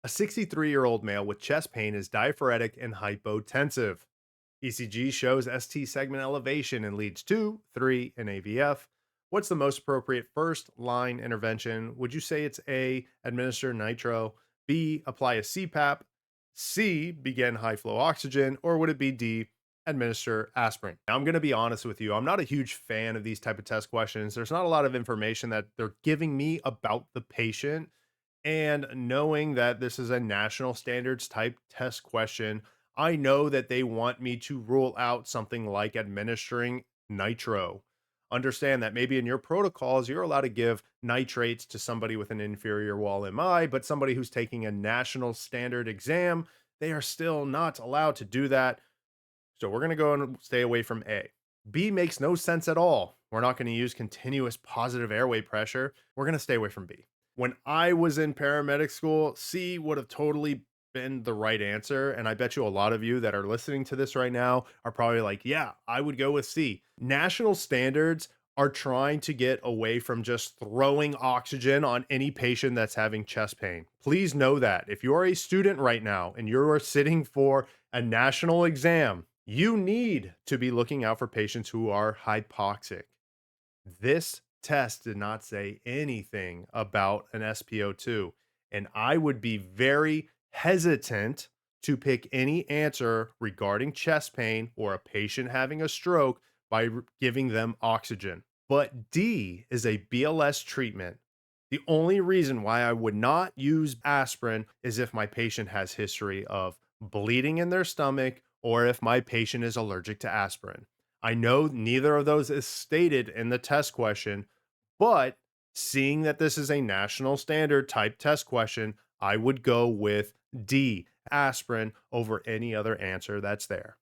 A 63-year-old male with chest pain is diaphoretic and hypotensive. ECG shows ST segment elevation and leads 2, 3, and AVF. What's the most appropriate first line intervention? Would you say it's A, administer nitro, B, apply a CPAP, C, begin high flow oxygen, or would it be D, administer aspirin? Now, I'm going to be honest with you. I'm not a huge fan of these type of test questions. There's not a lot of information that they're giving me about the patient, and knowing that this is a national standards type test question, I know that they want me to rule out something like administering nitro. Understand that maybe in your protocols, you're allowed to give nitrates to somebody with an inferior wall MI, but somebody who's taking a national standard exam, they are still not allowed to do that. So we're going to go and stay away from A. B makes no sense at all. We're not going to use continuous positive airway pressure. We're going to stay away from B. When I was in paramedic school, C would have totally been the right answer. And I bet you a lot of you that are listening to this right now are probably like, yeah, I would go with C. National standards are trying to get away from just throwing oxygen on any patient that's having chest pain. Please know that if you're a student right now and you're sitting for a national exam, you need to be looking out for patients who are hypoxic. This test did not say anything about an SpO2, and I would be very hesitant to pick any answer regarding chest pain or a patient having a stroke by giving them oxygen. But D is a BLS treatment. The only reason why I would not use aspirin is if my patient has history of bleeding in their stomach or if my patient is allergic to aspirin. I know neither of those is stated in the test question, but seeing that this is a national standard type test question, I would go with D, aspirin, over any other answer that's there.